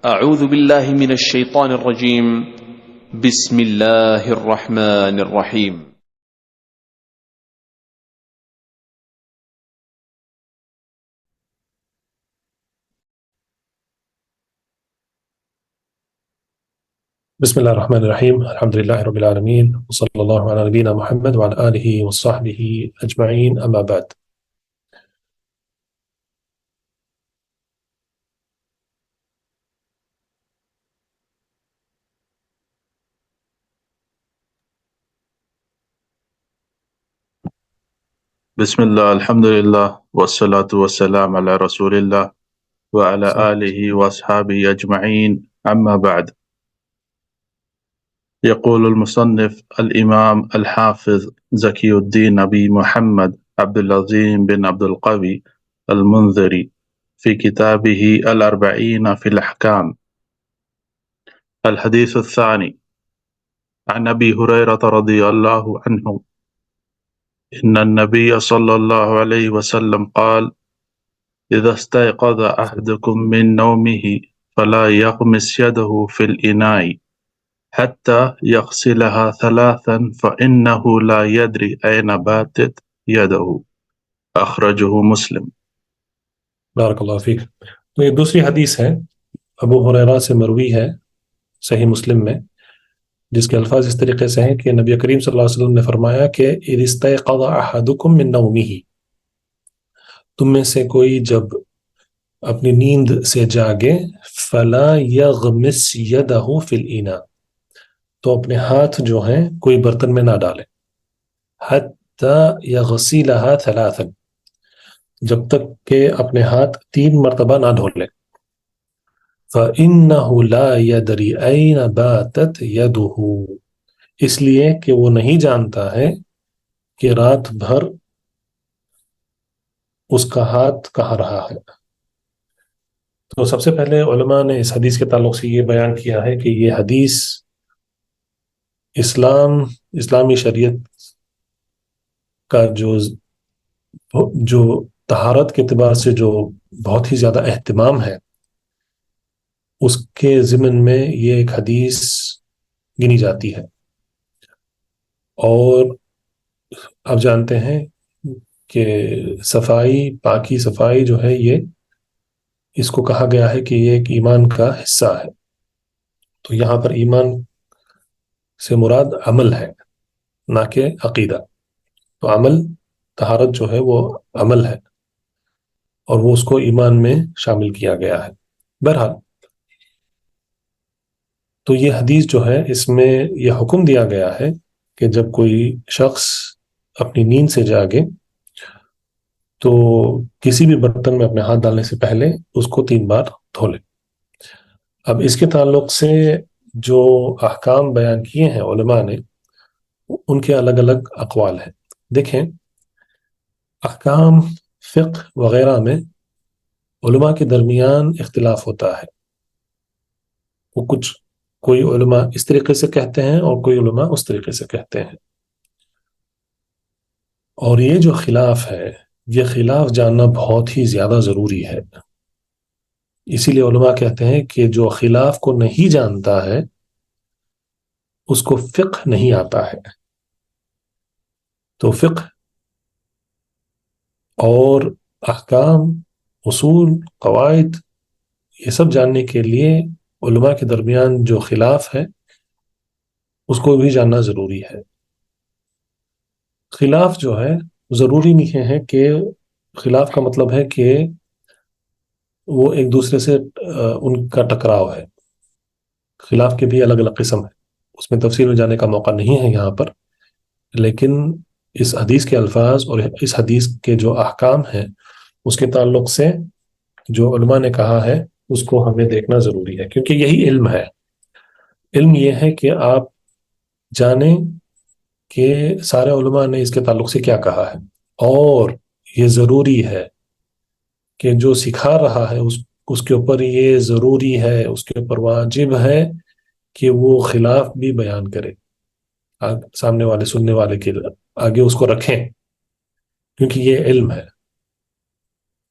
أعوذ بالله من الشيطان الرجيم. بسم الله الرحمن الرحيم. بسم الله الرحمن الرحيم. الحمد لله رب العالمين، وصلى الله على نبينا محمد وعلى آله وصحبه أجمعين، أما بعد. بسم الله الحمد لله والصلاة والسلام على رسول الله وعلى آله وأصحابه أجمعين، أما بعد. يقول المصنف الإمام الحافظ زكي الدين أبي محمد عبد العظيم بن عبد القوي المنذري في كتابه الأربعين في الأحكام. الحديث الثاني عن أبي هريرة رضي الله عنه إن النبي صلى الله عليه وسلم قال: إذا استيقظ أحدكم من نومه فلا يغمس يده في الإناء حتى يغسلها ثلاثا فإنه لا يدري أين باتت يده. أخرجه مسلم. بارک اللہ فیک. تو یہ دوسری حدیث ہے، ابو ہریرہ سے مروی ہے صحیح مسلم میں، جس کے الفاظ اس طریقے سے ہیں کہ نبی کریم صلی اللہ علیہ وسلم نے فرمایا کہ اذ استيقظ احدكم من نومه، تم میں سے کوئی جب اپنی نیند سے جاگے، فلا یغمس یدہ فی الاناء، تو اپنے ہاتھ جو ہیں کوئی برتن میں نہ ڈالے، حتی یغسلها ثلاثا، جب تک کہ اپنے ہاتھ 3 مرتبہ نہ دھو لے. فَإِنَّهُ لَا يَدْرِي أَيْنَ بَاتَتْ يَدُهُ، اس لیے کہ وہ نہیں جانتا ہے کہ رات بھر اس کا ہاتھ کہاں رہا ہے. تو سب سے پہلے علماء نے اس حدیث کے تعلق سے یہ بیان کیا ہے کہ یہ حدیث اسلامی شریعت کا جو طہارت کے اعتبار سے جو بہت ہی زیادہ اہتمام ہے، اس کے ضمن میں یہ ایک حدیث گنی جاتی ہے. اور آپ جانتے ہیں کہ پاکی صفائی جو ہے، یہ اس کو کہا گیا ہے کہ یہ ایک ایمان کا حصہ ہے. تو یہاں پر ایمان سے مراد عمل ہے، نہ کہ عقیدہ. تو عمل، طہارت جو ہے وہ عمل ہے، اور وہ اس کو ایمان میں شامل کیا گیا ہے. بہرحال تو یہ حدیث جو ہے، اس میں یہ حکم دیا گیا ہے کہ جب کوئی شخص اپنی نیند سے جاگے تو کسی بھی برتن میں اپنے ہاتھ ڈالنے سے پہلے اس کو 3 بار دھو لے. اب اس کے تعلق سے جو احکام بیان کیے ہیں علماء نے، ان کے الگ الگ اقوال ہیں. دیکھیں، احکام فقہ وغیرہ میں علماء کے درمیان اختلاف ہوتا ہے. وہ کوئی علماء اس طریقے سے کہتے ہیں اور کوئی علماء اس طریقے سے کہتے ہیں. اور یہ جو خلاف ہے، یہ خلاف جاننا بہت ہی زیادہ ضروری ہے. اسی لیے علماء کہتے ہیں کہ جو خلاف کو نہیں جانتا ہے اس کو فقہ نہیں آتا ہے. تو فقہ اور احکام، اصول، قواعد، یہ سب جاننے کے لیے علماء کے درمیان جو خلاف ہے اس کو بھی جاننا ضروری ہے. خلاف جو ہے ضروری نہیں ہے کہ خلاف کا مطلب ہے کہ وہ ایک دوسرے سے ان کا ٹکراؤ ہے. خلاف کے بھی الگ الگ قسم ہے، اس میں تفصیل میں جانے کا موقع نہیں ہے یہاں پر. لیکن اس حدیث کے الفاظ اور اس حدیث کے جو احکام ہیں، اس کے تعلق سے جو علماء نے کہا ہے اس کو ہمیں دیکھنا ضروری ہے، کیونکہ یہی علم ہے. علم یہ ہے کہ آپ جانیں کہ سارے علماء نے اس کے تعلق سے کیا کہا ہے، اور یہ ضروری ہے کہ جو سکھا رہا ہے اس کے اوپر یہ ضروری ہے، اس کے اوپر واجب ہے کہ وہ خلاف بھی بیان کرے، سامنے والے سننے والے کے آگے اس کو رکھیں، کیونکہ یہ علم ہے.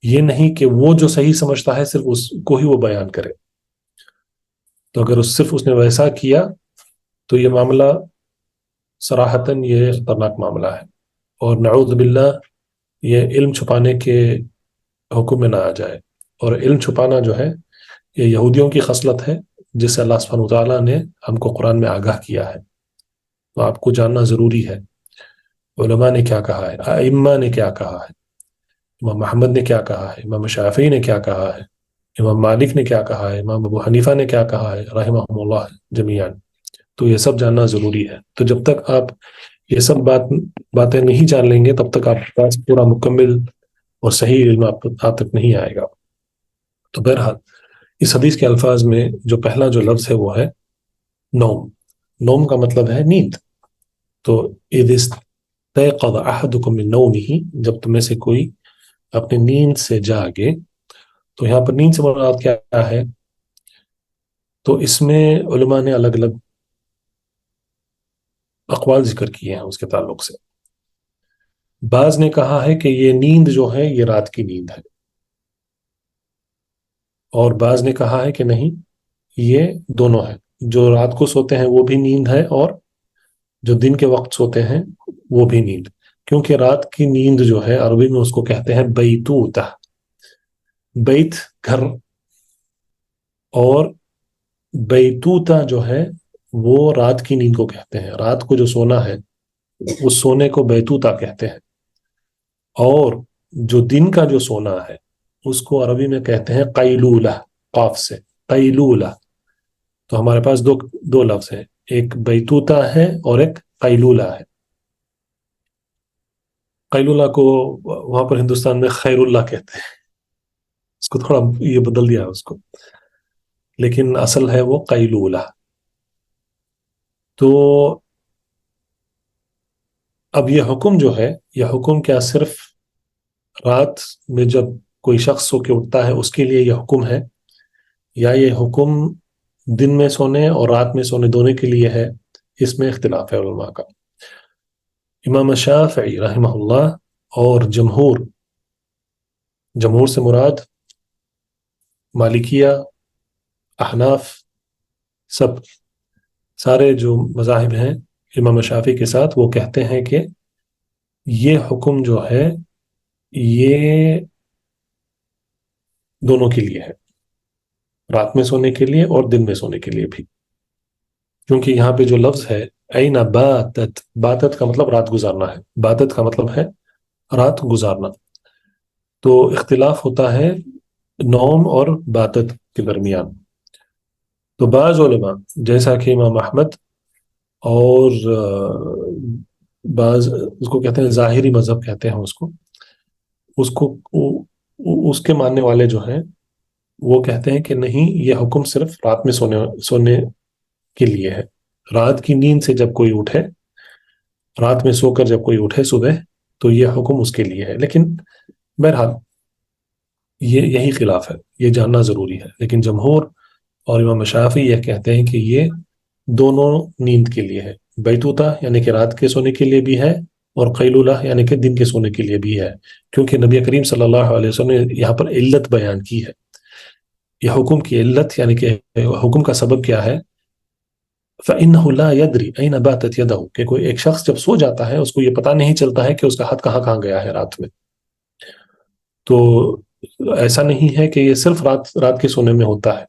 یہ نہیں کہ وہ جو صحیح سمجھتا ہے صرف اس کو ہی وہ بیان کرے. تو اگر صرف اس نے ویسا کیا تو یہ معاملہ صراحتاً یہ خطرناک معاملہ ہے، اور نعوذ باللہ یہ علم چھپانے کے حکم میں نہ آ جائے۔ اور علم چھپانا جو ہے یہ یہودیوں کی خصلت ہے، جس سے اللہ سبحانہ وتعالیٰ نے ہم کو قرآن میں آگاہ کیا ہے، تو آپ کو جاننا ضروری ہے علماء نے کیا کہا ہے، ائمہ نے کیا کہا ہے، امام محمد نے کیا کہا ہے، امام شافعی نے کیا کہا ہے، امام مالک نے کیا کہا ہے، امام ابو حنیفہ نے کیا کہا ہے رحمہم اللہ جمیعاً۔ تو یہ سب جاننا ضروری ہے۔ تو جب تک آپ یہ سب باتیں نہیں جان لیں گے تب تک آپ کے پاس پورا مکمل اور صحیح علم آپ تک نہیں آئے گا۔ تو بہرحال اس حدیث کے الفاظ میں جو پہلا جو لفظ ہے وہ ہے نوم۔ نوم کا مطلب ہے نیند۔ تو اذ استيقظ احدكم من نومه، جب تم میں سے کوئی اپنی نیند سے جاگے، تو یہاں پر نیند سے مراد کیا ہے؟ تو اس میں علماء نے الگ الگ اقوال ذکر کیے ہیں اس کے تعلق سے۔ بعض نے کہا ہے کہ یہ نیند جو ہے یہ رات کی نیند ہے، اور بعض نے کہا ہے کہ نہیں، یہ دونوں ہے، جو رات کو سوتے ہیں وہ بھی نیند ہے، اور جو دن کے وقت سوتے ہیں وہ بھی نیند، کیونکہ رات کی نیند جو ہے عربی میں اس کو کہتے ہیں بیتوتہ۔ بیت گھر، اور بیتوتہ جو ہے وہ رات کی نیند کو کہتے ہیں۔ رات کو جو سونا ہے اس سونے کو بیتوتہ کہتے ہیں، اور جو دن کا جو سونا ہے اس کو عربی میں کہتے ہیں قیلولہ، قاف سے قیلولہ۔ تو ہمارے پاس دو لفظ ہیں، ایک بیتوتہ ہے اور ایک قیلولہ ہے۔ قیلولہ کو وہاں پر ہندوستان میں خیر اللہ کہتے ہیں، اس کو تھوڑا یہ بدل دیا اس کو، لیکن اصل ہے وہ قیلولہ۔ تو اب یہ حکم جو ہے، یہ حکم کیا صرف رات میں جب کوئی شخص سو کے اٹھتا ہے اس کے لیے یہ حکم ہے، یا یہ حکم دن میں سونے اور رات میں سونے دونوں کے لیے ہے؟ اس میں اختلاف ہے علماء کا۔ امام شافعی رحمہ اللہ اور جمہور سے مراد مالکیہ، احناف، سارے جو مذاہب ہیں امام شافعی کے ساتھ، وہ کہتے ہیں کہ یہ حکم جو ہے یہ دونوں کے لیے ہے، رات میں سونے کے لیے اور دن میں سونے کے لیے بھی، کیونکہ یہاں پہ جو لفظ ہے این باتت، باتت کا مطلب رات گزارنا ہے، باتت کا مطلب ہے رات گزارنا۔ تو اختلاف ہوتا ہے نوم اور باتت کے درمیان۔ تو بعض علماء جیسا کہ امام احمد اور بعض اس کو کہتے ہیں ظاہری مذہب کہتے ہیں اس کے ماننے والے جو ہیں وہ کہتے ہیں کہ نہیں، یہ حکم صرف رات میں سونے کے لیے ہے۔ رات کی نیند سے جب کوئی اٹھے، رات میں سو کر جب کوئی اٹھے صبح، تو یہ حکم اس کے لیے ہے۔ لیکن بہرحال یہی خلاف ہے، یہ جاننا ضروری ہے۔ لیکن جمہور اور امام شافعی یہ کہتے ہیں کہ یہ دونوں نیند کے لیے ہے، بیتوتہ یعنی کہ رات کے سونے کے لیے بھی ہے، اور قیلولہ یعنی کہ دن کے سونے کے لیے بھی ہے، کیونکہ نبی کریم صلی اللہ علیہ وسلم نے یہاں پر علت بیان کی ہے۔ یہ حکم کی علت یعنی کہ حکم کا سبب کیا ہے؟ فَإِنَّهُ لَا يَدْرِي أَيْنَ بَاتَتْ يَدَهُ، کہ کوئی ایک شخص جب سو جاتا ہے اس کو یہ پتہ نہیں چلتا ہے کہ اس کا ہاتھ کہاں گیا ہے رات میں۔ تو ایسا نہیں ہے کہ یہ صرف رات کے سونے میں ہوتا ہے،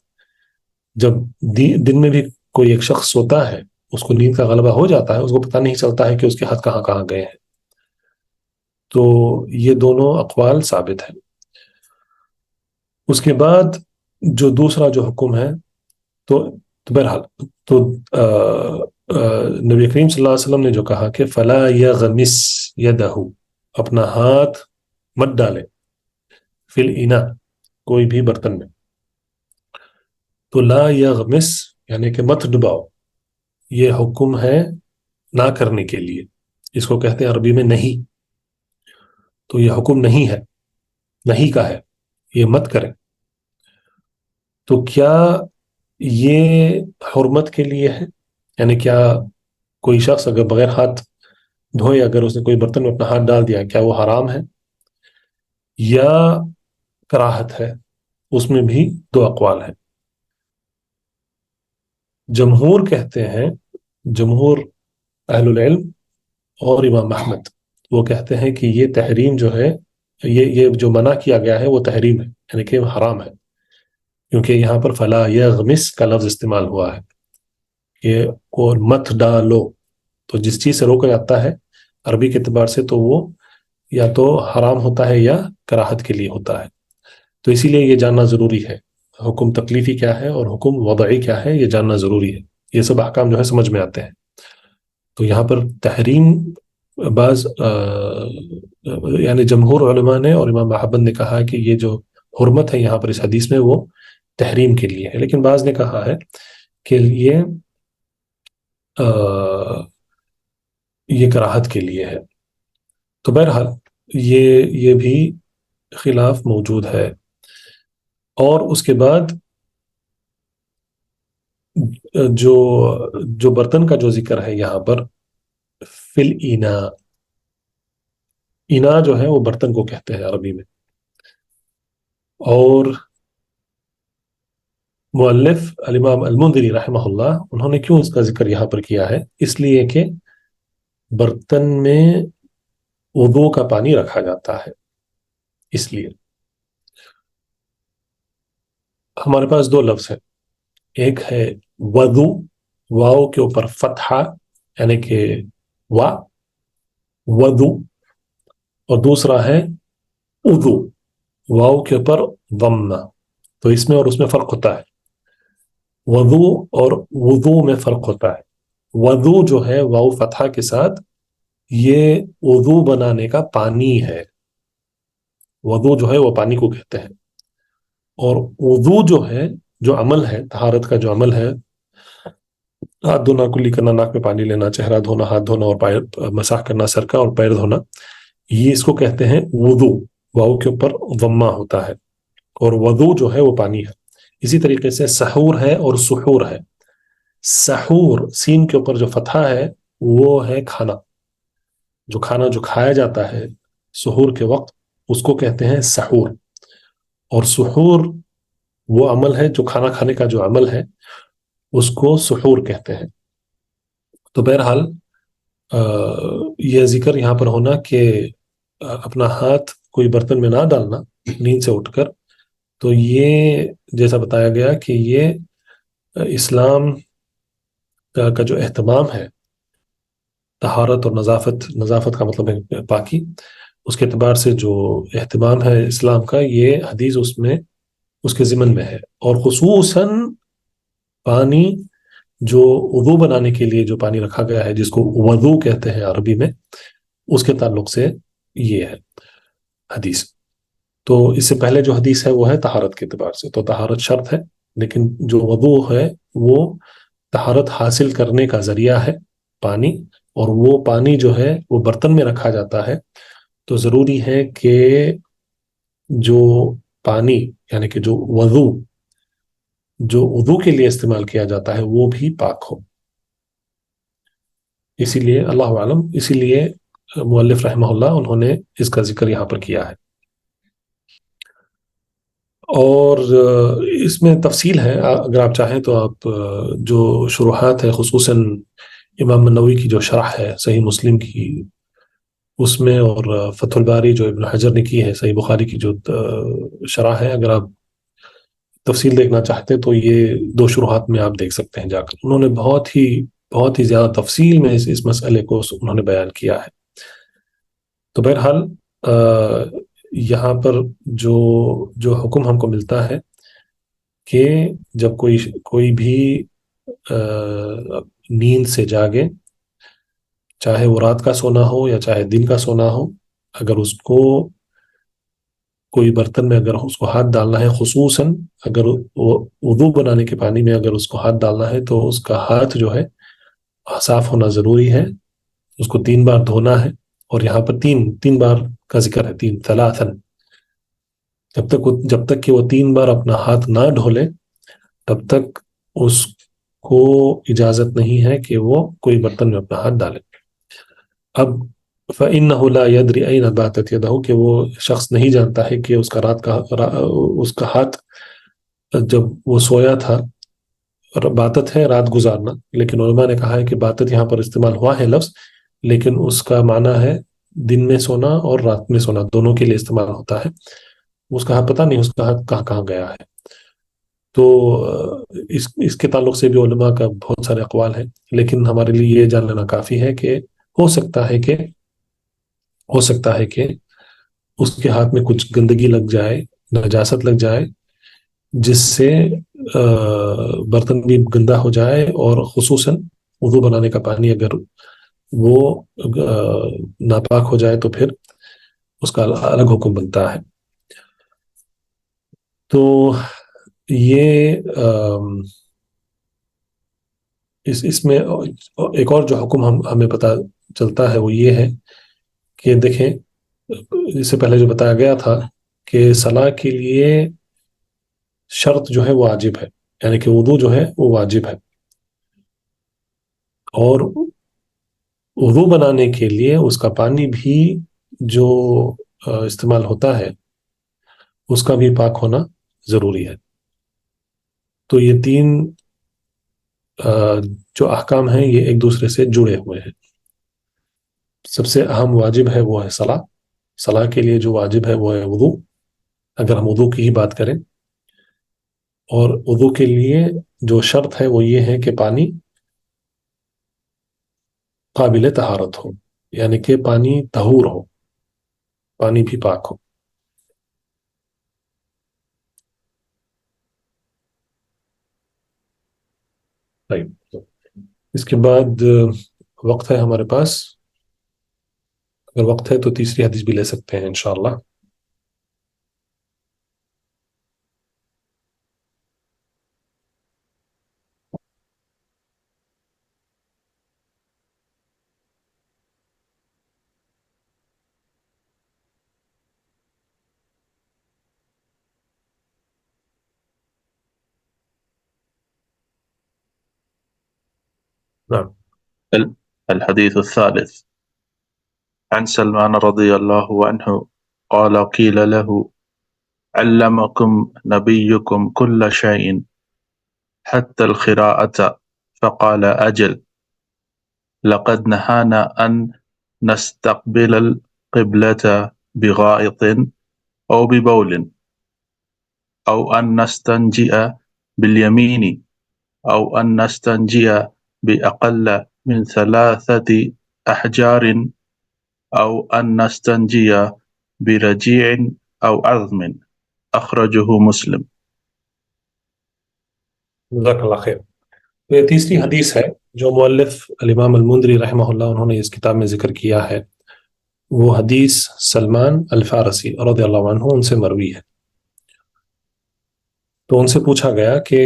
جب دن میں بھی کوئی ایک شخص سوتا ہے اس کو نیند کا غلبہ ہو جاتا ہے، اس کو پتہ نہیں چلتا ہے کہ اس کے ہاتھ کہاں گئے ہیں۔ تو یہ دونوں اقوال ثابت ہیں۔ اس کے بعد جو دوسرا جو حکم ہے، تو بہرحال تو نبی کریم صلی اللہ علیہ وسلم نے جو کہا کہ فلا یغمس یدہ، اپنا ہاتھ مت ڈالے، فی الاناء، کوئی بھی برتن میں۔ تو لا یغمس یعنی کہ مت ڈباؤ، یہ حکم ہے نہ کرنے کے لیے، اس کو کہتے ہیں عربی میں نہیں۔ تو یہ حکم نہیں ہے، نہیں کا ہے، یہ مت کریں۔ تو کیا یہ حرمت کے لیے ہے؟ یعنی کیا کوئی شخص اگر بغیر ہاتھ دھوئے اگر اس نے کوئی برتن میں اپنا ہاتھ ڈال دیا، کیا وہ حرام ہے یا کراہت ہے؟ اس میں بھی دو اقوال ہیں۔ جمہور کہتے ہیں، جمہور اہل العلم اور امام احمد، وہ کہتے ہیں کہ یہ تحریم جو ہے، یہ جو منع کیا گیا ہے وہ تحریم ہے، یعنی کہ حرام ہے، کیونکہ یہاں پر فلا یغمس کا لفظ استعمال ہوا ہے کہ اور مت ڈالو، تو جس چیز سے روکا جاتا ہے عربی کے اعتبار سے تو وہ یا تو حرام ہوتا ہے یا کراہت کے لیے ہوتا ہے. تو اسی لیے یہ جاننا ضروری ہے، حکم تکلیفی کیا ہے اور حکم وضعی کیا ہے، یہ جاننا ضروری ہے. یہ سب احکام جو ہے سمجھ میں آتے ہیں. تو یہاں پر تحریم بعض یعنی جمہور علماء نے اور امام احمد نے کہا کہ یہ جو حرمت ہے یہاں پر اس حدیث میں وہ تحریم کے لیے ہے، لیکن بعض نے کہا ہے کہ یہ کراہت کے لیے ہے. تو بہرحال یہ بھی خلاف موجود ہے. اور اس کے بعد جو برتن کا جو ذکر ہے یہاں پر فل اینا، اینا جو ہے وہ برتن کو کہتے ہیں عربی میں. اور مؤلف الامام المنذری رحمہ اللہ، انہوں نے کیوں اس کا ذکر یہاں پر کیا ہے؟ اس لیے کہ برتن میں وضو کا پانی رکھا جاتا ہے. اس لیے ہمارے پاس دو لفظ ہیں، ایک ہے وضو، واو کے اوپر فتحہ یعنی کہ وضو، اور دوسرا ہے اذو، واو کے اوپر ضمہ. تو اس میں اور اس میں فرق ہوتا ہے، وضو اور وضو میں فرق ہوتا ہے. وضو جو ہے واو فتحہ کے ساتھ، یہ وضو بنانے کا پانی ہے، وضو جو ہے وہ پانی کو کہتے ہیں. اور وضو جو ہے، جو عمل ہے، طہارت کا جو عمل ہے، ہاتھ دھونا، کلی کرنا، ناک میں پانی لینا، چہرہ دھونا، ہاتھ دھونا اور پیر مسح کرنا، سر کا اور پیر دھونا، یہ اس کو کہتے ہیں وضو. واو کے اوپر ضمہ ہوتا ہے، اور وضو جو ہے وہ پانی ہے. اسی طریقے سے سحور ہے اور سحور ہے. سحور سین کے اوپر جو فتحہ ہے وہ ہے کھانا، جو کھانا جو کھایا جاتا ہے سحور کے وقت، اس کو کہتے ہیں سحور. اور سحور وہ عمل ہے جو کھانا کھانے کا جو عمل ہے، اس کو سحور کہتے ہیں. تو بہرحال یہ ذکر یہاں پر ہونا کہ اپنا ہاتھ کوئی برتن میں نہ ڈالنا نیند سے اٹھ کر، تو یہ جیسا بتایا گیا کہ یہ اسلام کا جو اہتمام ہے طہارت اور نظافت کا مطلب ہے پاکی، اس کے اعتبار سے جو اہتمام ہے اسلام کا، یہ حدیث اس میں اس کے ضمن میں ہے. اور خصوصاً پانی جو وضو بنانے کے لیے جو پانی رکھا گیا ہے، جس کو وضو کہتے ہیں عربی میں، اس کے تعلق سے یہ ہے حدیث. تو اس سے پہلے جو حدیث ہے وہ ہے طہارت کے اعتبار سے، تو طہارت شرط ہے، لیکن جو وضو ہے وہ طہارت حاصل کرنے کا ذریعہ ہے پانی. اور وہ پانی جو ہے وہ برتن میں رکھا جاتا ہے، تو ضروری ہے کہ جو پانی یعنی کہ جو وضو کے لیے استعمال کیا جاتا ہے وہ بھی پاک ہو. اسی لیے اللہ عالم، اسی لیے مؤلف رحمہ اللہ انہوں نے اس کا ذکر یہاں پر کیا ہے. اور اس میں تفصیل ہے، اگر آپ چاہیں تو آپ جو شروحات ہے، خصوصاً امام نووی کی جو شرح ہے صحیح مسلم کی، اس میں، اور فتح الباری جو ابن حجر نے کی ہے صحیح بخاری کی جو شرح ہے، اگر آپ تفصیل دیکھنا چاہتے تو یہ دو شروحات میں آپ دیکھ سکتے ہیں جا کر. انہوں نے بہت ہی زیادہ تفصیل میں اس مسئلے کو انہوں نے بیان کیا ہے. تو بہرحال یہاں پر جو حکم ہم کو ملتا ہے کہ جب کوئی بھی نیند سے جاگے، چاہے وہ رات کا سونا ہو یا چاہے دن کا سونا ہو، اگر اس کو کوئی برتن میں اگر اس کو ہاتھ ڈالنا ہے، خصوصاً اگر وضو بنانے کے پانی میں اگر اس کو ہاتھ ڈالنا ہے، تو اس کا ہاتھ جو ہے صاف ہونا ضروری ہے. اس کو 3 بار دھونا ہے، اور یہاں پر تین بار کا ذکر ہے، 3 ثلاثاً. جب تک کہ وہ 3 بار اپنا ہاتھ نہ ڈھولے، تب تک اس کو اجازت نہیں ہے کہ وہ کوئی برتن میں اپنا ہاتھ ڈالے. اب فَإِنَّهُ لَا يَدْرِ أَيْنَ بَاتَتْ يَدَهُ، کہ وہ شخص نہیں جانتا ہے کہ اس کا ہاتھ جب وہ سویا تھا باتت ہے رات گزارنا، لیکن علماء نے کہا ہے کہ باتت یہاں پر استعمال ہوا ہے لفظ، لیکن اس کا معنی ہے دن میں سونا اور رات میں سونا، دونوں کے لیے استعمال ہوتا ہے. اس کا پتہ نہیں اس کا کہاں کہاں گیا ہے. تو اس کے تعلق سے بھی علماء کا بہت سارے اقوال ہیں، لیکن ہمارے لیے یہ جان لینا کافی ہے کہ ہو سکتا ہے کہ اس کے ہاتھ میں کچھ گندگی لگ جائے، نجاست لگ جائے، جس سے برتن بھی گندا ہو جائے، اور خصوصاً وضو بنانے کا پانی اگر وہ ناپاک ہو جائے تو پھر اس کا الگ حکم بنتا ہے. تو یہ اس میں ایک اور جو حکم ہمیں پتہ چلتا ہے وہ یہ ہے کہ دیکھیں، اس سے پہلے جو بتایا گیا تھا کہ صلاح کے لیے شرط جو ہے وہ واجب ہے، یعنی کہ وضو جو ہے وہ واجب ہے، اور وضو بنانے کے لیے اس کا پانی بھی جو استعمال ہوتا ہے اس کا بھی پاک ہونا ضروری ہے. تو یہ تین جو احکام ہیں یہ ایک دوسرے سے جڑے ہوئے ہیں. سب سے اہم واجب ہے وہ ہے صلاح. صلاح کے لیے جو واجب ہے وہ ہے وضو، اگر ہم وضو کی ہی بات کریں، اور وضو کے لیے جو شرط ہے وہ یہ ہے کہ پانی قابل طہارت ہو، یعنی کہ پانی طہور ہو، پانی بھی پاک ہو. اس کے بعد وقت ہے ہمارے پاس، اگر وقت ہے تو تیسری حدیث بھی لے سکتے ہیں انشاءاللہ. نعم. الحديث الثالث عن سلمان رضي الله عنه قال قيل له علمكم نبيكم كل شيء حتى القراءة فقال أجل لقد نهانا أن نستقبل القبلة بغائط أو ببول أو أن نستنجئ باليمين أو أن نستنجئ بأقل من 3 أحجار أو أن نستنجي برجيع أو عظم أخرجه مسلم. جزاک اللہ خیر. تو یہ تیسری حدیث ہے جو مؤلف الامام المنذری رحمہ اللہ انہوں نے اس کتاب میں ذکر کیا ہے. وہ حدیث سلمان الفارسی رضی اللہ عنہ ان سے مروی ہے. تو ان سے پوچھا گیا کہ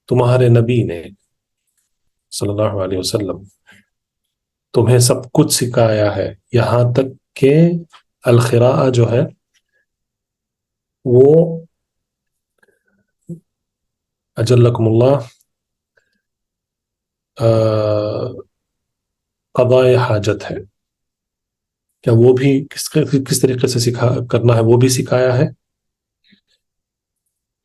تمہارے نبی نے صلی اللہ علیہ وسلم تمہیں سب کچھ سکھایا ہے یہاں تک کہ القراءہ جو ہے وہ اجلکم اللہ قضاء حاجت ہے، کیا وہ بھی کس طریقے سے کرنا ہے وہ بھی سکھایا ہے؟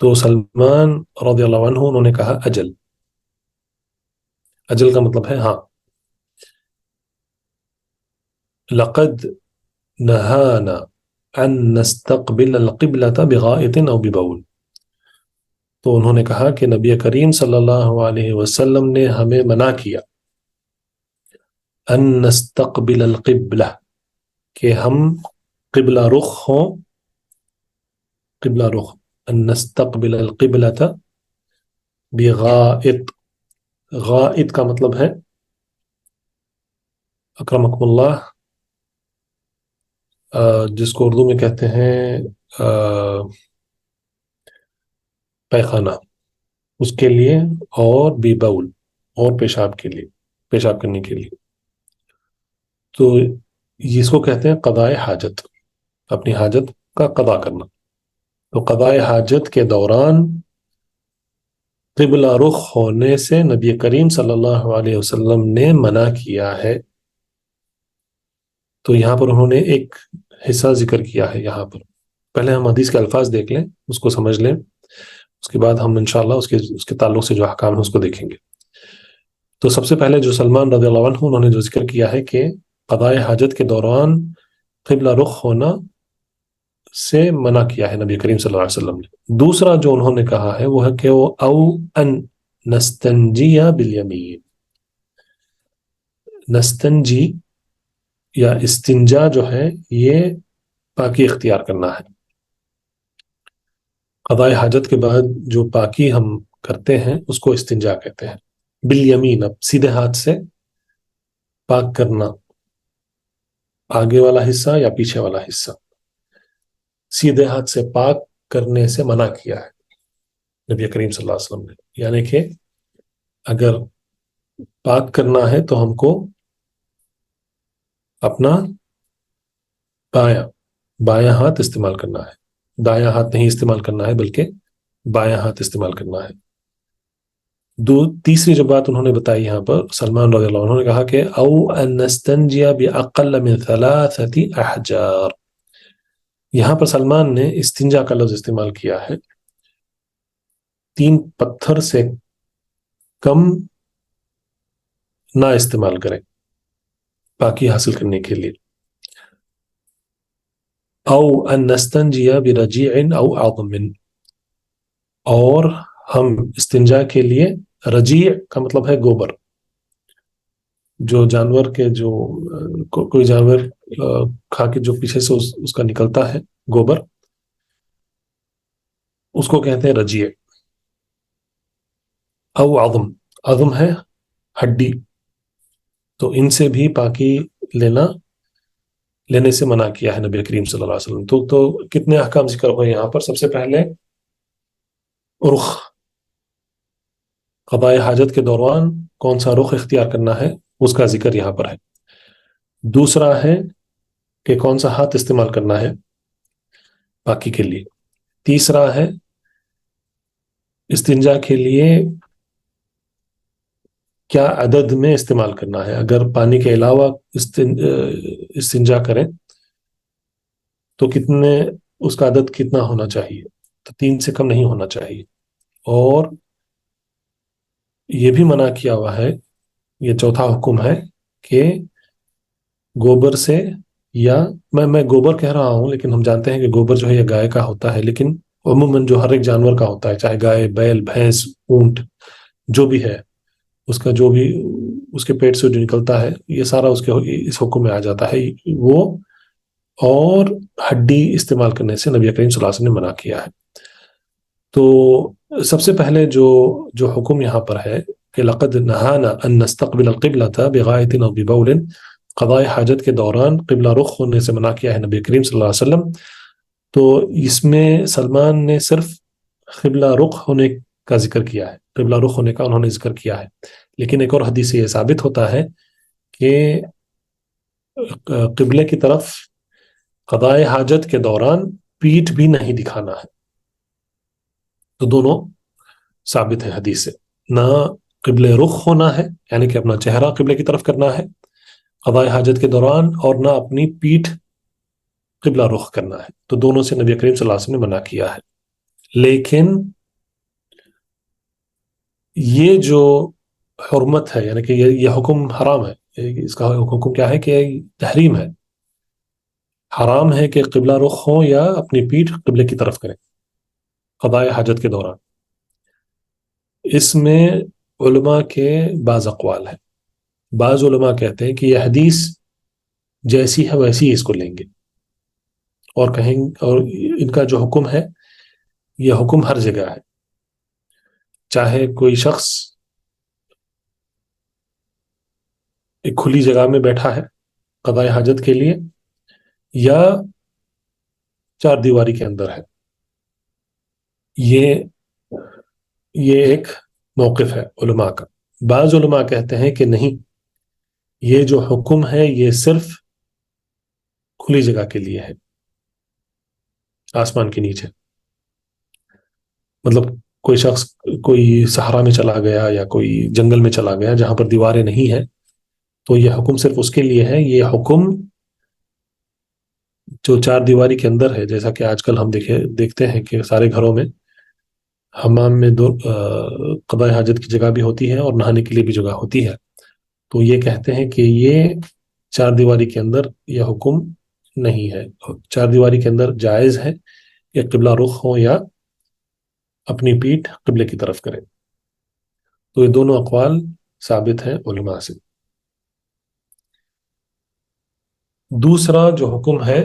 تو سلمان رضی اللہ عنہ انہوں نے کہا اجل. اجل کا مطلب ہے ہاں. لقد نہانا ان نستقبل القبلة بغائط او ببول. تو انہوں نے کہا کہ نبی کریم صلی اللہ علیہ وسلم نے ہمیں منع کیا ان نستقبل القبلہ، کہ ہم قبلہ رخ ہوں. قبلہ رخ، ان نستقبل القبلة بغائط. غائط کا مطلب ہے اکرمکم اللہ جس کو اردو میں کہتے ہیں پیخانہ، اس کے لیے، اور بی باول، اور پیشاب کے لیے، پیشاب کرنے کے لیے. تو اس کو کہتے ہیں قضاء حاجت، اپنی حاجت کا قضا کرنا. تو قضاء حاجت کے دوران قبلہ رخ ہونے سے نبی کریم صلی اللہ علیہ وسلم نے منع کیا ہے. تو یہاں پر انہوں نے ایک حصہ ذکر کیا ہے. یہاں پر پہلے ہم حدیث کے الفاظ دیکھ لیں، اس کو سمجھ لیں. اس کے بعد ہم انشاءاللہ اس کے تعلق سے جو احکام ہیں اس کو دیکھیں گے. تو سب سے پہلے جو سلمان رضی اللہ عنہ انہوں نے جو ذکر کیا ہے کہ قضاء حاجت کے دوران قبلہ رخ ہونا سے منع کیا ہے نبی کریم صلی اللہ علیہ وسلم نے. دوسرا جو انہوں نے کہا ہے وہ ہے کہ وہ او ان نستنجی بالیمین. نستنجی یا استنجا جو ہے یہ پاکی اختیار کرنا ہے. قضاء حاجت کے بعد جو پاکی ہم کرتے ہیں اس کو استنجا کہتے ہیں. بالیمین، اب سیدھے ہاتھ سے پاک کرنا، آگے والا حصہ یا پیچھے والا حصہ. سیدھے ہاتھ سے پاک کرنے سے منع کیا ہے نبی کریم صلی اللہ علیہ وسلم نے. یعنی کہ اگر پاک کرنا ہے تو ہم کو اپنا بایاں ہاتھ استعمال کرنا ہے، دایاں ہاتھ نہیں استعمال کرنا ہے بلکہ بایاں ہاتھ استعمال کرنا ہے. تیسری جو بات انہوں نے بتائی یہاں پر سلمان رضی اللہ عنہ نے کہا کہ او ان نستنجی باقل من 3 احجار. یہاں پر سلمان نے استنجا کا لفظ استعمال کیا ہے، 3 پتھر سے کم نہ استعمال کریں پاکی حاصل کرنے کے لیے. او ان نستنجی برجیع او عظم، اور ہم استنجا کے لیے رجیع کا مطلب ہے گوبر، جو جانور کے جو کوئی جانور کھا کے جو پیچھے سے اس کا نکلتا ہے گوبر، اس کو کہتے ہیں رجیع. او عظم، عظم ہے ہڈی، تو ان سے بھی پاکی لینے سے منع کیا ہے نبی کریم صلی اللہ علیہ وسلم. تو کتنے احکام ذکر ہوئے یہاں پر. سب سے پہلے رخ، قضاء حاجت کے دوران کون سا رخ اختیار کرنا ہے اس کا ذکر یہاں پر ہے. دوسرا ہے کہ کون سا ہاتھ استعمال کرنا ہے پاکی کے لیے. تیسرا ہے استنجا کے لیے کیا عدد میں استعمال کرنا ہے. اگر پانی کے علاوہ استنجا کریں تو اس کا عدد کتنا ہونا چاہیے، تو 3 سے کم نہیں ہونا چاہیے. اور یہ بھی منع کیا ہوا ہے، یہ چوتھا حکم ہے کہ گوبر سے، یا میں گوبر کہہ رہا ہوں لیکن ہم جانتے ہیں کہ گوبر جو ہے یہ گائے کا ہوتا ہے، لیکن عموماً جو ہر ایک جانور کا ہوتا ہے، چاہے گائے، بیل، بھینس، اونٹ، جو بھی ہے، اس کا جو بھی اس کے پیٹ سے جو نکلتا ہے یہ سارا اس حکم میں آ جاتا ہے وہ. اور ہڈی استعمال کرنے سے نبی کریم صلی اللہ علیہ وسلم نے منع کیا ہے. تو سب سے پہلے جو حکم یہاں پر ہے کہ لقد نہانا ان نستقبل القبلة بغائط او ببول، قضاء حاجت کے دوران قبلہ رخ ہونے سے منع کیا ہے نبی کریم صلی اللہ علیہ وسلم. تو اس میں سلمان نے صرف قبلہ رخ ہونے کا ذکر کیا ہے، قبلہ رخ ہونے کا انہوں نے ذکر کیا ہے. لیکن ایک اور حدیث سے یہ ثابت ہوتا ہے کہ قبلے کی طرف قضاء حاجت کے دوران پیٹھ بھی نہیں دکھانا ہے. تو دونوں ثابت ہے حدیث سے. نہ قبل رخ ہونا ہے یعنی کہ اپنا چہرہ قبلے کی طرف کرنا ہے قضاء حاجت کے دوران، اور نہ اپنی پیٹھ قبلہ رخ کرنا ہے. تو دونوں سے نبی کریم صلی اللہ علیہ وسلم نے منع کیا ہے. لیکن یہ جو حرمت ہے، یعنی کہ یہ حکم حرام ہے، اس کا حکم کیا ہے کہ تحریم ہے، حرام ہے کہ قبلہ رخ ہو یا اپنی پیٹھ قبلے کی طرف کریں قضاء حاجت کے دوران. اس میں علماء کے بعض اقوال ہیں. بعض علماء کہتے ہیں کہ یہ حدیث جیسی ہے ویسی اس کو لیں گے اور کہیں، اور ان کا جو حکم ہے یہ حکم ہر جگہ ہے، چاہے کوئی شخص ایک کھلی جگہ میں بیٹھا ہے قضاء حاجت کے لیے یا 4 دیواری کے اندر ہے. یہ ایک موقف ہے علماء کا. بعض علماء کہتے ہیں کہ نہیں، یہ جو حکم ہے یہ صرف کھلی جگہ کے لیے ہے، آسمان کے نیچے. مطلب کوئی شخص کوئی صحرا میں چلا گیا یا کوئی جنگل میں چلا گیا جہاں پر دیواریں نہیں ہیں، تو یہ حکم صرف اس کے لیے ہے. یہ حکم جو 4 دیواری کے اندر ہے، جیسا کہ آج کل ہم دیکھتے ہیں کہ سارے گھروں میں حمام میں دو قضاء حاجت کی جگہ بھی ہوتی ہے اور نہانے کے لیے بھی جگہ ہوتی ہے، تو یہ کہتے ہیں کہ یہ چار دیواری کے اندر یہ حکم نہیں ہے، چار دیواری کے اندر جائز ہے کہ قبلہ رخ ہو یا اپنی پیٹھ قبلے کی طرف کرے۔ تو یہ دونوں اقوال ثابت ہیں علماء سے۔ دوسرا جو حکم ہے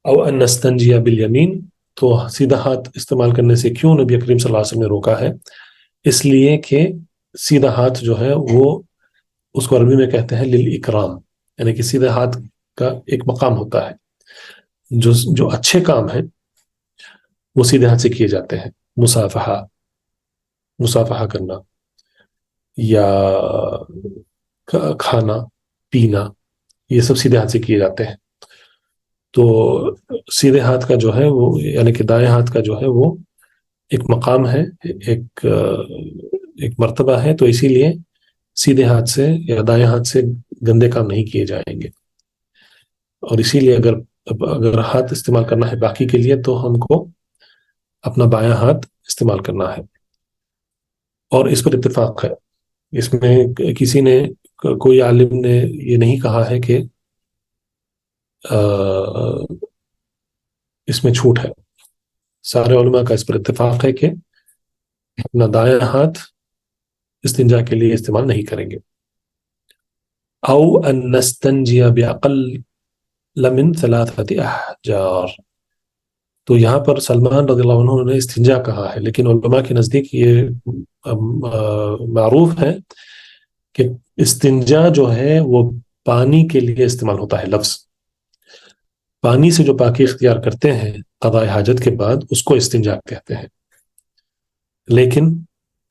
او ان نستنجی بالیمین، تو سیدھا ہاتھ استعمال کرنے سے کیوں نبی کریم صلی اللہ علیہ وسلم نے روکا ہے؟ اس لیے کہ سیدھا ہاتھ جو ہے وہ اس کو عربی میں کہتے ہیں للاکرام، یعنی کہ سیدھے ہاتھ کا ایک مقام ہوتا ہے، جو اچھے کام ہیں وہ سیدھے ہاتھ سے کیے جاتے ہیں، مصافحہ کرنا یا کھانا پینا، یہ سب سیدھے ہاتھ سے کیے جاتے ہیں۔ تو سیدھے ہاتھ کا جو ہے وہ، یعنی کہ دائیں ہاتھ کا جو ہے وہ ایک مقام ہے، ایک مرتبہ ہے، تو اسی لیے سیدھے ہاتھ سے یا دائیں ہاتھ سے گندے کام نہیں کیے جائیں گے، اور اسی لیے اگر ہاتھ استعمال کرنا ہے باقی کے لیے تو ہم کو اپنا بایاں ہاتھ استعمال کرنا ہے، اور اس پر اتفاق ہے۔ اس میں کسی نے، کوئی عالم نے یہ نہیں کہا ہے کہ اس میں چھوٹ ہے، سارے علماء کا اس پر اتفاق ہے کہ اپنا دائیں ہاتھ استنجا کے لیے استعمال نہیں کریں گے۔ او ان نستنجی باقل من ثلاثة احجار، تو یہاں پر سلمان رضی اللہ عنہ نے استنجا کہا ہے، لیکن علماء کے نزدیک یہ معروف ہے کہ استنجا جو ہے وہ پانی کے لیے استعمال ہوتا ہے، لفظ پانی سے جو پاکی اختیار کرتے ہیں قضاء حاجت کے بعد اس کو استنجا کہتے ہیں، لیکن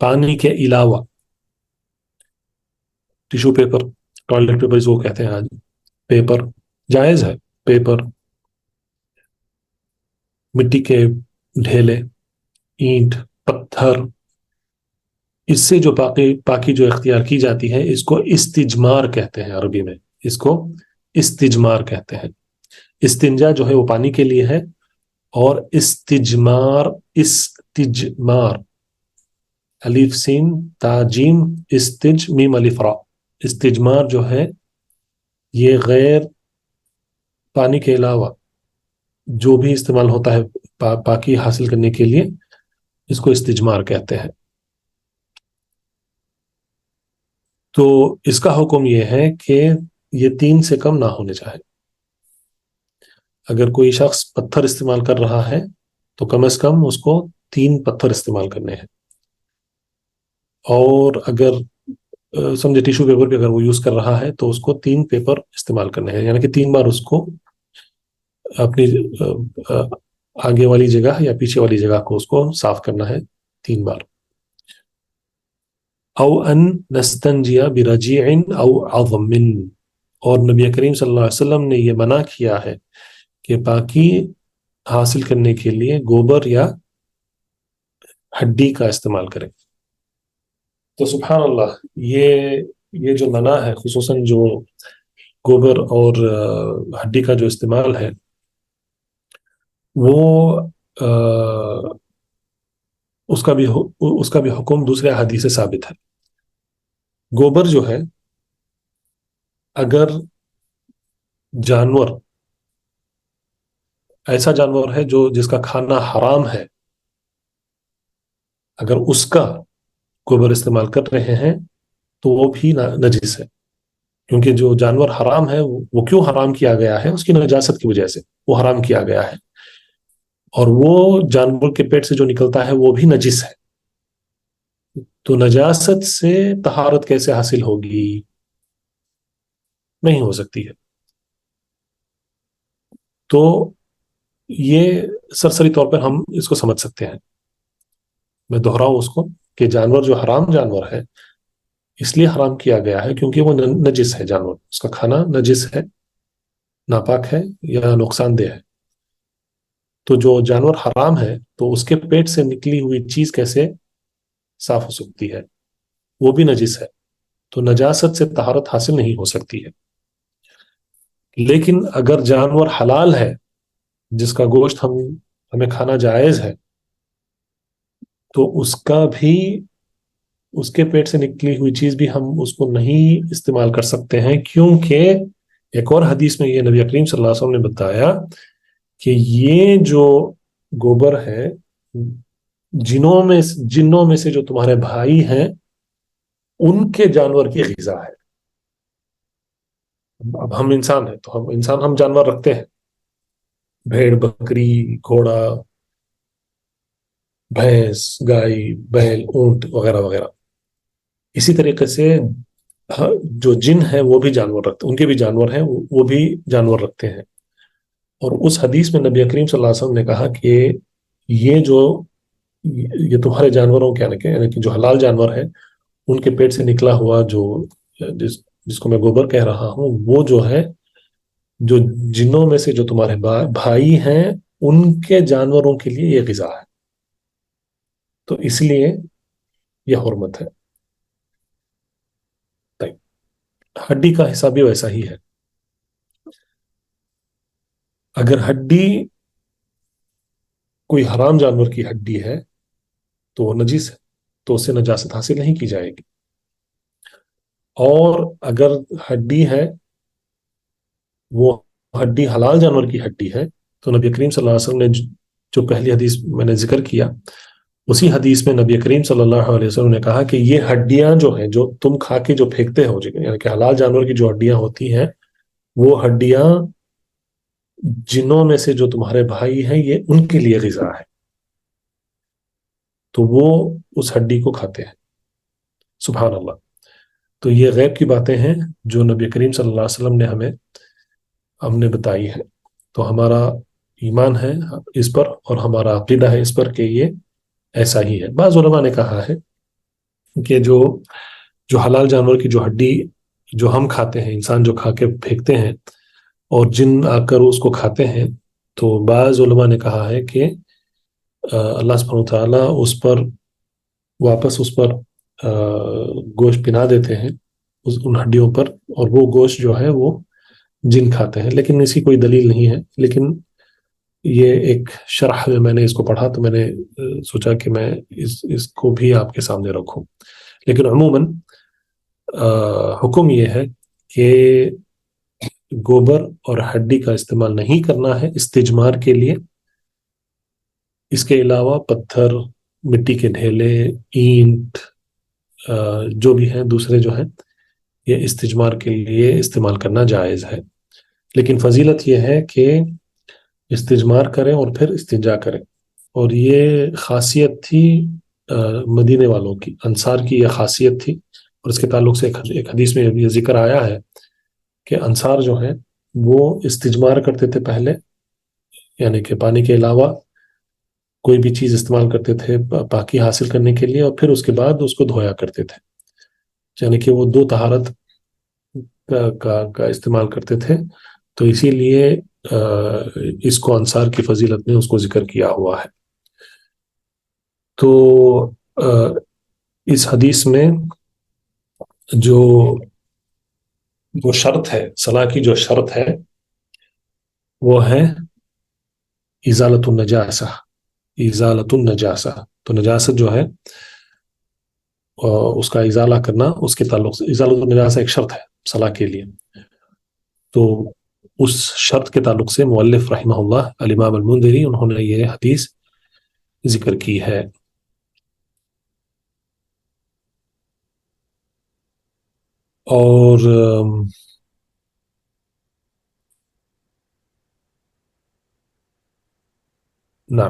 پانی کے علاوہ ٹیشو پیپر، ٹوائلٹ پیپر وہ کہتے ہیں آج، پیپر جائز ہے، پیپر، مٹی کے ڈھیلے، اینٹ، پتھر، اس سے جو پاکی جو اختیار کی جاتی ہے اس کو استجمار کہتے ہیں، عربی میں اس کو استجمار کہتے ہیں۔ استنجا جو ہے وہ پانی کے لیے ہے، اور استجمار الف سین تا جیم استج میم الف را، استجمار جو ہے یہ غیر پانی کے علاوہ جو بھی استعمال ہوتا ہے پاکی حاصل کرنے کے لیے اس کو استجمار کہتے ہیں۔ تو اس کا حکم یہ ہے کہ یہ 3 سے کم نہ ہونے چاہے۔ اگر کوئی شخص پتھر استعمال کر رہا ہے تو کم از کم اس کو 3 پتھر استعمال کرنے ہیں، اور اگر سمجھے ٹیشو پیپر بھی اگر وہ یوز کر رہا ہے تو اس کو 3 پیپر استعمال کرنے ہیں، یعنی کہ 3 بار اس کو اپنی آگے والی جگہ یا پیچھے والی جگہ کو اس کو صاف کرنا ہے 3 بار۔ او ان نستنجی برجیع او عظم، اور نبی کریم صلی اللہ علیہ وسلم نے یہ منع کیا ہے کہ پاکی حاصل کرنے کے لیے گوبر یا ہڈی کا استعمال کریں۔ تو سبحان اللہ، یہ جو منع ہے، خصوصاً جو گوبر اور ہڈی کا جو استعمال ہے، وہ اس کا بھی حکم دوسرے حدیث سے ثابت ہے۔ گوبر جو ہے، اگر جانور ایسا جانور ہے جس کا کھانا حرام ہے، اگر اس کا گوبر استعمال کر رہے ہیں تو وہ بھی نجس ہے، کیونکہ جو جانور حرام ہے وہ کیوں حرام کیا گیا ہے؟ اس کی نجاست کی وجہ سے وہ حرام کیا گیا ہے، اور وہ جانور کے پیٹ سے جو نکلتا ہے وہ بھی نجس ہے، تو نجاست سے طہارت کیسے حاصل ہوگی؟ نہیں ہو سکتی ہے۔ تو یہ سرسری طور پر ہم اس کو سمجھ سکتے ہیں، میں دہراؤں اس کو، کہ جانور جو حرام جانور ہے اس لیے حرام کیا گیا ہے کیونکہ وہ نجس ہے، جانور، اس کا کھانا نجس ہے، ناپاک ہے یا نقصان دہ ہے۔ تو جو جانور حرام ہے تو اس کے پیٹ سے نکلی ہوئی چیز کیسے صاف ہو سکتی ہے؟ وہ بھی نجس ہے، تو نجاست سے طہارت حاصل نہیں ہو سکتی ہے۔ لیکن اگر جانور حلال ہے، جس کا گوشت ہمیں کھانا جائز ہے، تو اس کا بھی اس کے پیٹ سے نکلی ہوئی چیز بھی ہم اس کو نہیں استعمال کر سکتے ہیں، کیونکہ ایک اور حدیث میں یہ نبی کریم صلی اللہ علیہ وسلم نے بتایا کہ یہ جو گوبر ہے جنوں میں سے جو تمہارے بھائی ہیں ان کے جانور کی غذا ہے. اب ہم انسان ہیں تو ہم جانور رکھتے ہیں، بھیڑ، بکری، گھوڑا، بھینس، گائے، بیل، اونٹ وغیرہ وغیرہ. اسی طریقے سے جو جن ہیں وہ بھی جانور رکھتے ہیں، ان کے بھی جانور ہیں، وہ بھی جانور رکھتے ہیں. اور اس حدیث میں نبی کریم صلی اللہ علیہ وسلم نے کہا کہ یہ تمہارے جانوروں کے یعنی کہ جو حلال جانور ہیں ان کے پیٹ سے نکلا ہوا جس کو میں گوبر کہہ رہا ہوں، وہ جو ہے جو جنوں میں سے جو تمہارے بھائی ہیں ان کے جانوروں کے لیے یہ غذا ہے. تو اس لیے یہ حرمت ہے. ہڈی کا حساب بھی ویسا ہی ہے. اگر ہڈی کوئی حرام جانور کی ہڈی ہے تو وہ نجس ہے، تو اس سے نجاست حاصل نہیں کی جائے گی. اور اگر ہڈی ہے وہ ہڈی حلال جانور کی ہڈی ہے تو نبی کریم صلی اللہ علیہ وسلم نے جو پہلی حدیث میں نے ذکر کیا، اسی حدیث میں نبی کریم صلی اللہ علیہ وسلم نے کہا کہ یہ ہڈیاں جو ہیں جو تم کھا کے جو پھینکتے ہو، یعنی کہ حلال جانور کی جو ہڈیاں ہوتی ہیں وہ ہڈیاں جنوں میں سے جو تمہارے بھائی ہیں یہ ان کے لیے غذا ہے، تو وہ اس ہڈی کو کھاتے ہیں. سبحان اللہ. تو یہ غیب کی باتیں ہیں جو نبی کریم صلی اللہ علیہ وسلم نے ہم نے بتائی ہے. تو ہمارا ایمان ہے اس پر اور ہمارا عقیدہ ہے اس پر کہ یہ ایسا ہی ہے. بعض علماء نے کہا ہے کہ جو حلال جانور کی جو ہڈی جو ہم کھاتے ہیں، انسان جو کھا کے پھینکتے ہیں اور جن آ کر اس کو کھاتے ہیں، تو بعض علماء نے کہا ہے کہ اللہ سبحانہ وتعالیٰ واپس اس پر گوشت پنا دیتے ہیں ان ہڈیوں پر، اور وہ گوشت جو ہے وہ جن کھاتے ہیں. لیکن اس کی کوئی دلیل نہیں ہے، لیکن یہ ایک شرح میں نے اس کو پڑھا تو میں نے سوچا کہ میں اس کو بھی آپ کے سامنے رکھوں. لیکن عموماً حکم یہ ہے کہ گوبر اور ہڈی کا استعمال نہیں کرنا ہے استجمار کے لیے. اس کے علاوہ پتھر، مٹی کے ڈھیلے، اینٹ، جو بھی ہیں دوسرے جو ہیں، یہ استجمار کے لیے استعمال کرنا جائز ہے. لیکن فضیلت یہ ہے کہ استجمار کریں اور پھر استنجا کریں. اور یہ خاصیت تھی مدینے والوں کی، انصار کی یہ خاصیت تھی. اور اس کے تعلق سے ایک حدیث میں یہ ذکر آیا ہے کہ انصار جو ہیں وہ استجمار کرتے تھے پہلے، یعنی کہ پانی کے علاوہ کوئی بھی چیز استعمال کرتے تھے پاکی حاصل کرنے کے لیے، اور پھر اس کے بعد اس کو دھویا کرتے تھے. یعنی کہ وہ 2 طہارت کا استعمال کرتے تھے. تو اسی لیے اس کو انصار کی فضیلت میں اس کو ذکر کیا ہوا ہے. تو اس حدیث میں جو شرط ہے، صلاح کی جو شرط ہے وہ ہے ازالت النجاسہ. ازالت النجاسہ، تو نجاست جو ہے اس کا ازالہ کرنا، اس کے تعلق سے ازالت النجاسہ ایک شرط ہے صلاح کے لیے. تو اس شرط کے تعلق سے مؤلف رحمہ اللہ الامام المنذری انہوں نے یہ حدیث ذکر کی ہے. اور نہ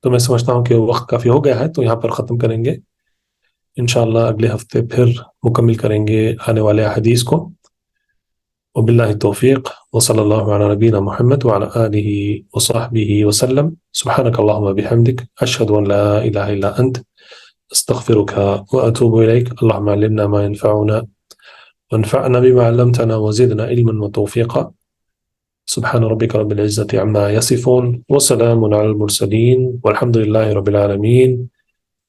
تو میں سمجھتا ہوں کہ وقت کافی ہو گیا ہے، تو یہاں پر ختم کریں گے. انشاءاللہ اگلے ہفتے پھر مکمل کریں گے آنے والے حدیث کو. وباللہ التوفیق، وصلی اللہ علی نبینا محمد وعلی آلہ وصحبہ وسلم. سبحانک اللہم بحمدک، اشہد ان لا الہ الا انت، استغفرک واتوب الیک. اللہم علمنا ما ينفعنا وانفعنا بما علمتنا وزدنا علما وتوفيقا. سبحان ربك رب العزة عما يصفون وسلام على المرسلين والحمد لله رب العالمين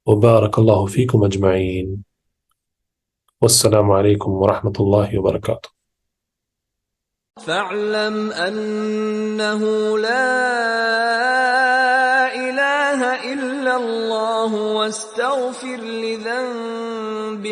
وبارك الله فيكم أجمعين. والسلام عليكم ورحمة الله وبركاته. فاعلم أنه لا إله إلا اللَّهُ وَاسْتَغْفِرْ لِذَنبِكَ